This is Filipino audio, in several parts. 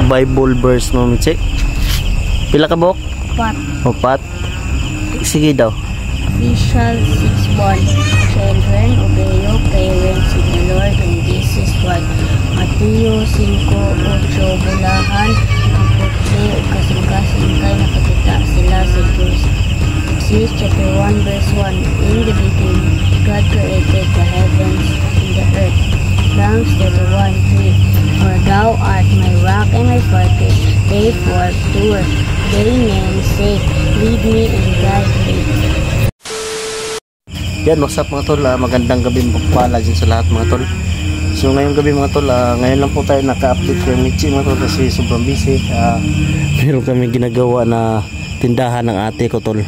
Bible verse mo, Mitsi? Pila ka buok? 4. Upat. Sige daw. Ephesians 6:1. Children, obey your parents in the Lord, and this is what. Mateo 5:8. Bulahan ang putli o kasing-kasing kay nakakita sila sa Diyos. Genesis chapter 1 verse 1. In the beginning, God created the heavens and the earth. Psalms 31:3. For thou art my rock and my fortress, therefore pure, thy name's sake, lead me and guide me. Yan, what's up mga tol? Magandang gabi pala dyan sa lahat mga tol. So ngayong gabi mga tol, ngayon lang po tayo naka-update kay Mitsi mga tol kasi sobrang busy. Meron kami ginagawa na tindahan ng ate ko tol.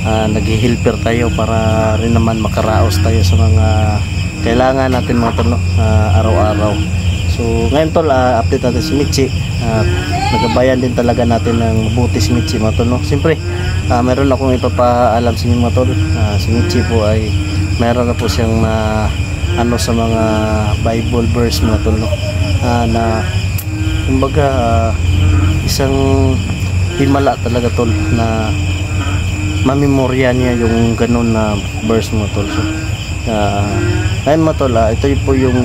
Nag-helper tayo para rin naman makaraos tayo sa mga kailangan natin mga tol, no? Araw-araw. So ngayon tol, update natin si Mitsi. Nagabayan din talaga natin ng mabuti si Mitsi mga tol, no? Siyempre, meron akong ipapaalam sa inyo mga tol. Si Mitsi po ay meron na po siyang ano sa mga Bible verse mga tol, no? Na kumbaga isang himala talaga tol na mamemorya niya yung ganun na verse mga tol. So ngayon mga tol, ito po yung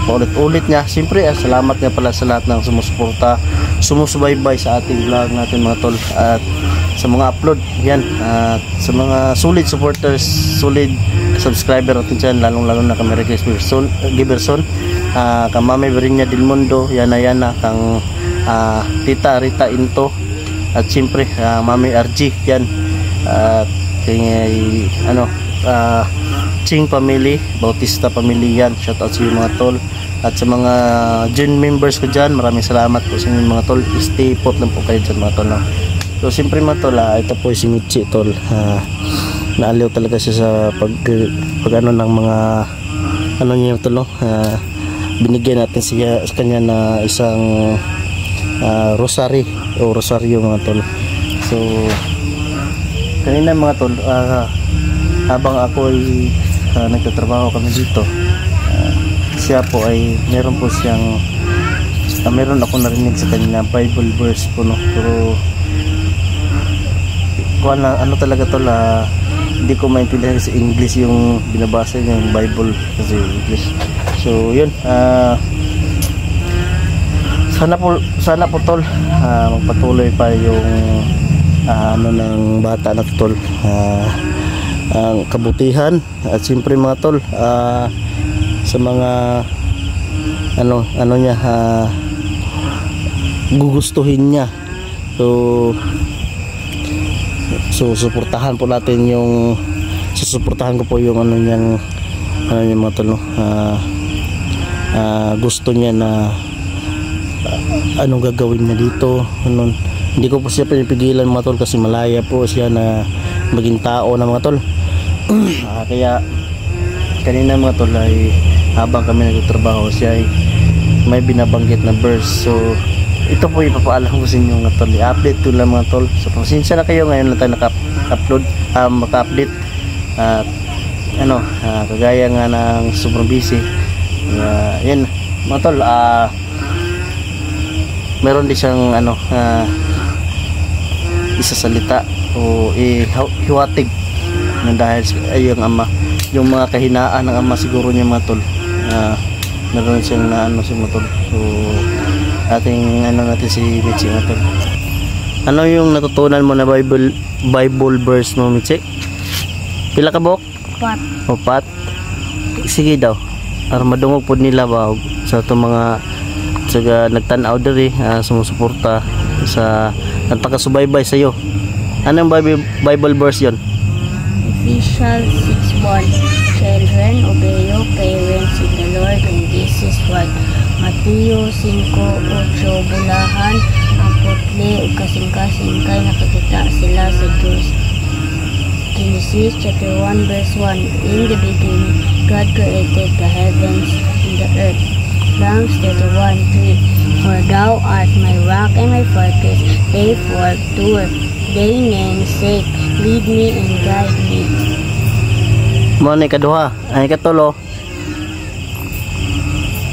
paulit-ulit niya. Siyempre, salamat nga pala sa lahat ng sumusuporta, sumusubaybay sa ating vlog natin mga tol, at sa mga upload yan, sa mga solid supporters, solid subscriber natin dyan, lalong-lalo na kami Ricky Giberson, kang Mami Verinya Del Mundo, yana kang Tita Rita Into, at siyempre Mami RG yan, at kay Ching family, Bautista family yan, shout out sa mga tol, at sa mga join members ko dyan, maraming salamat po sa inyo mga tol. Stay put lang po kayo dyan mga tol, no? So siyempre mga tol, ito po si Mitsi tol, naaliw talaga siya sa pag ano ng mga ano niya tol, no? Binigyan natin siya sa kanya na isang rosary o rosaryo mga tol. So kanina mga tol, habang ako ay nagtatrabaho kami dito, siya po ay meron po siyang meron ako narinig sa kanya Bible verse po, no? Pero ano talaga tol, hindi ko maintindihan sa English yung binabasa niya, yung Bible kasi English. So yun, sana po tol, magpatuloy pa yung ano ng bata na tol, ang kabutihan, at siyempre mga tol, sa mga ano niya, gugustuhin niya. So suportahan po natin yung susuportahan ko po yung ano niya mga tol, no? Gusto niya na anong gagawin niya dito, hindi ko po siya pinipigilan mga tol kasi malaya po siya na maging tao na mga tol. Kaya kanina mga tol ay habang kami nagtatrabaho, siya ay may binabanggit na verse. So ito po ipapaalam ko sa inyo mga tol, i-update ko lang mga tol. So pasensya na kayo, ngayon lang tayo naka-upload, maka-update, kagaya nga ng sobrang busy. Yan mga tol, meron din siyang isasalita o ihiwatig na dahil ay yung ama, yung mga kahinaan ng ama siguro niya mga tol, meron siyang si mga tol. So ating natin si Mitsi mga tol. Ano yung natutunan mo na Bible verse mo, Mitsi? Pila ka buok? 4. Upat. Sige daw, para madungog po nila ba sa itong mga nagtanaw diri, sumusuporta sa nagpakasubaybay sa iyo. Anong Bible verse yon? Ephesians 6:1. Children, obey your parents in the Lord, and this is what. Mateo 5:8. Bulahan ang putli o kasing-kasing kay nakakita sila sa Diyos. Genesis chapter 1 verse 1. In the beginning, God created the heavens and the earth. Psalms 31:3. For thou art my rock and my fortress, therefore pure, thy name's sake, lead me and guide me. Mo ni kaduha, ay katulo.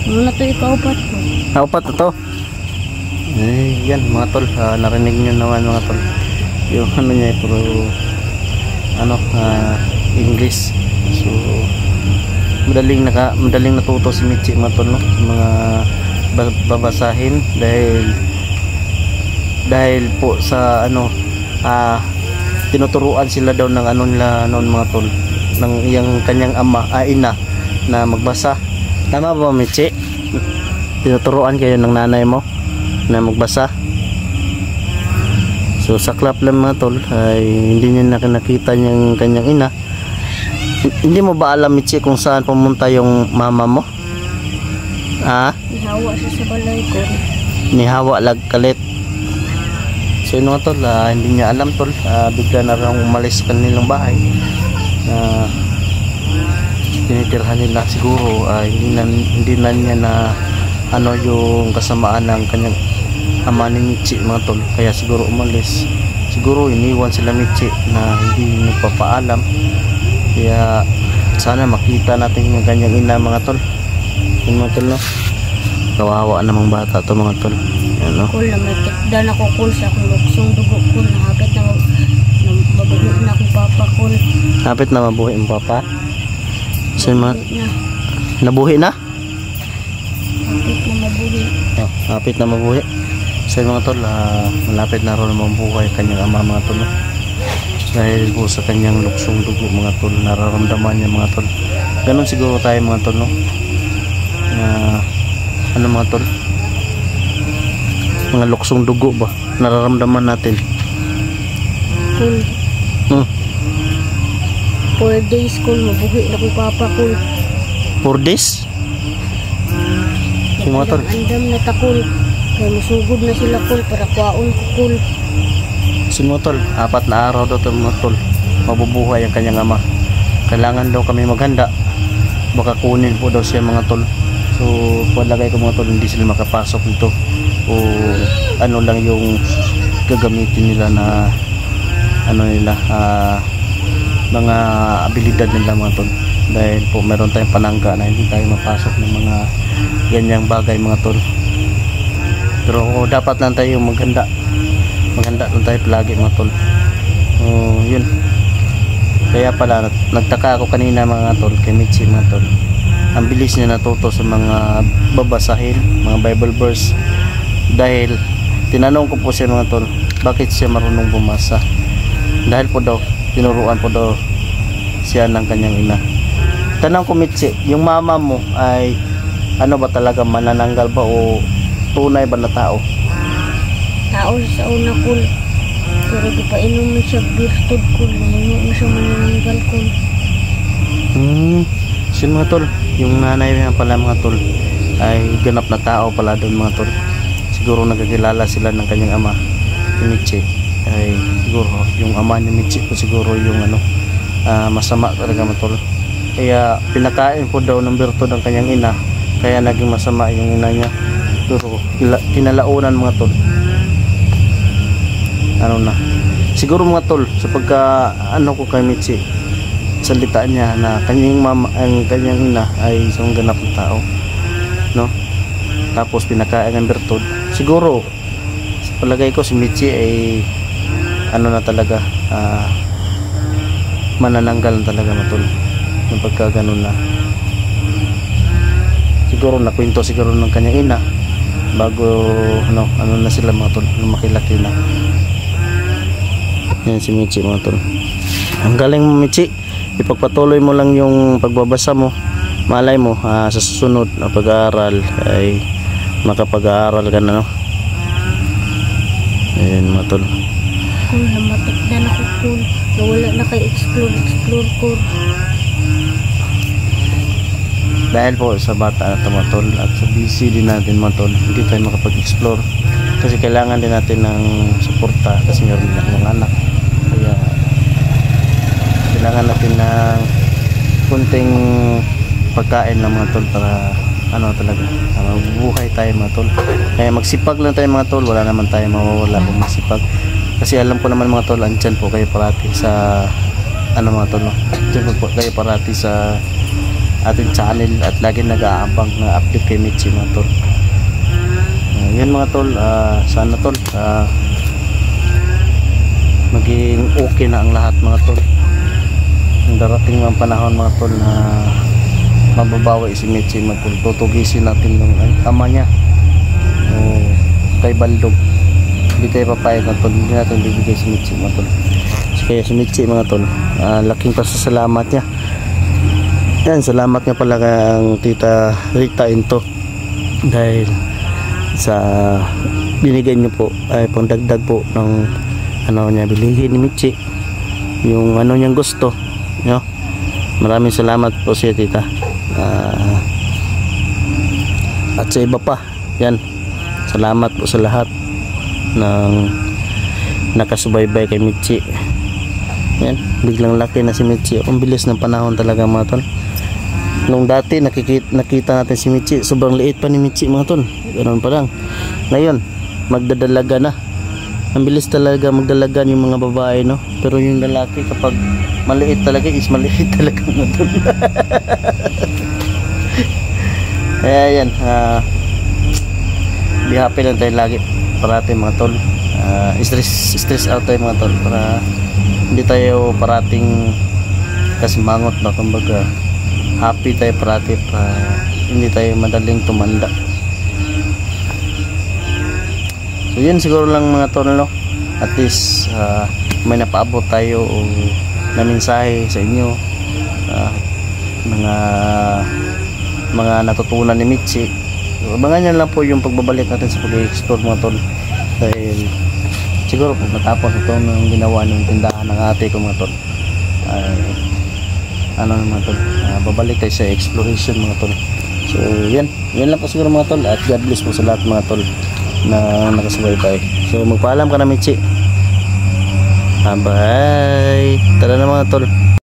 Muna to ikaupat ko. Upat na to. Yan mga tol, narinig nyo naman mga tol. Yung ano niya, puro English. So madaling natuto si Michi mga tol, no? Mga babasahin dahil po sa tinuturuan sila daw ng nila noon mga tol, ng iyang kanyang ina na magbasa. Tama ba Michi? Tinuturuan kayo ng nanay mo na magbasa? So saklap lang mga tol, ay hindi niya nakita niyang kanyang ina. Hindi mo ba alam Michi kung saan pumunta yung mama mo? Nihawa siya sa balay ko. Nihawa lagkalit. So yun mga tol, hindi niya alam tol, bigla na raw umalis sa kanilang bahay. Tinitirhan nila siguro, hindi na niya na yung kasamaan ng kanyang ama ni Michi mga tol, kaya siguro umalis. Siguro iniwan sila Michi na hindi nagpapaalam. Kaya sana makita natin yung kanyang ina mga tol. Yung mga tol, no? Kawawa namang bata to mga tol. Yan, no? Kul na may tikda na ko kul sa akong luksong dugo kul. Hapit na mabuhi na akong papa kul. Hapit na mabuhi ang papa? So, nabuhi na? Hapit na mabuhi. Hapit na mabuhi. So mga tol, malapit na rin mabuhay kanyang ama mga tol, no? Dahil po sa kanyang luksong dugo mga tol, nararamdaman niya mga tol. Ganon siguro tayo mga tol, no? Mga tol, mga luksong dugo ba nararamdaman natin? Kul 4 days kul mabuhi na ko papa kul. 4 days? Yung mga tol, Andam na takul. Kaya masugod na sila kul para kuwaon ko kul. so mga tol, 4 na araw daw ito mga tol, mabubuhay ang kanyang ama. Kailangan daw kami maghanda, baka kunin po daw siya mga tol. So palagay ko mga tol, hindi sila makapasok nito, o lang yung gagamitin nila na mga abilidad nila mga tol. Dahil po meron tayong panangga na hindi tayo mapasok ng mga ganyang bagay mga tol. Pero dapat lang tayo maghanda lang tayo palagi mga tol. Yun, kaya pala nagtaka ako kanina mga tol kay Michi mga tol. Ang bilis niya natuto sa mga babasahin, mga Bible verse. Dahil tinanong ko po siya mga tol, bakit siya marunong bumasa? Dahil po daw, tinuruan po daw siya ng kanyang ina. Tanong ko Michi, yung mama mo ay ba talaga, manananggal ba o tunay ba na tao? Tao sa una kul. Pero di pa inom mo siya birtod kul. Nangyay mo siya manananggal kul. So mga tol, yung nanay niya pala mga tol ay ganap na tao pala doon mga tol. Siguro nagkakilala sila ng kanyang ama ni Michi. Ay siguro yung ama ni Michi po siguro yung masama talaga mga tol. Kaya pinakain po daw ng birtod ang kanyang ina, kaya naging masama yung ina niya. Pero kinalaunan mga tol, siguro mga tol, sa pagka ko kay Michi, salita niya na kanyang kanyang ina ay isang ganap na tao, no? Tapos pinakain ng birtod. Siguro sa palagay ko si Michi ay na talaga, manananggal na talaga mga tol, yung pagka ganun na. Siguro nakwento siguro ng kanyang ina bago na sila mga tol, makilaki na. Yan si Michi mga tol. Ang galing mo Michi, ipagpatuloy mo lang yung pagbabasa mo. Malay mo sa susunod na pag-aaral ay makapag-aaral ka na, no? Ayan mga tol. Kul na matikdan ako kul. Nawala na kay explore kul. Dahil po sa bata na mga tol at sa busy din natin mga tol, hindi tayo makapag-explore kasi kailangan din natin ng suporta kasi meron din akong mga anak. Kaya kailangan natin ng kunting pagkain ng mga tol para talaga mabubuhay tayo mga tol. Kaya magsipag lang tayo mga tol, wala naman tayo mawawala kung magsipag. Kasi alam ko naman mga tol, andyan po kayo parati sa mga tol, no? Andyan po kayo parati sa ating channel at lagi nag-aabang na update kay Mitchie mga tol. Yun mga tol, sana tol maging okay na ang lahat mga tol. Darating ang panahon mga tol na mababawi si Mitchie mga tol. Tutugisin natin ng ama niya kay Baldog. Hindi tayo papayag mga tol, hindi natin bibigay si Mitchie mga tol. Kaya si Mitchie mga tol, laking pasasalamat niya. Yan, salamat nga pala kang Tita Rita Into dahil sa binigay niyo po ay pangdagdag po ng ano niya bilihin ni Mitchie, yung ano niyang gusto, no? Maraming salamat po siya tita. At sa iba pa, yan, salamat po sa lahat ng nakasubaybay kay Mitchie. Yan, biglang laki na si Mitchie. Ang bilis ng panahon talaga mga tol. Nung dati nakita natin si Mitchie, sobrang liit pa ni Mitchie mga tol. Ganoon pa lang. Ngayon, magdadalaga na. Ang bilis talaga magdalagan yung mga babae, no? Pero yung lalaki kapag maliit talaga is maliit talaga mga tol. Kaya yan, be happy lang tayo lagi parati mga tol. Stress out tayo mga tol para hindi tayo parating kasimangot na, kumbaga happy tayo parati para hindi tayo madaling tumanda. So yun siguro lang mga tol, no? At least may napaabot tayo o na mensahe sa inyo, mga natutunan ni Mitchie. So, abangan nyo lang po yung pagbabalik natin sa pag-explore mga tol, dahil siguro pag natapos ito ng ginawa ng tindahan ng ate ko mga tol, mga tol, babalik tayo sa exploration mga tol. So yan lang po siguro mga tol, at God bless po sa lahat mga tol na nakasubaybay. So magpaalam ka na Mitchie. Bye, tara na mga tol.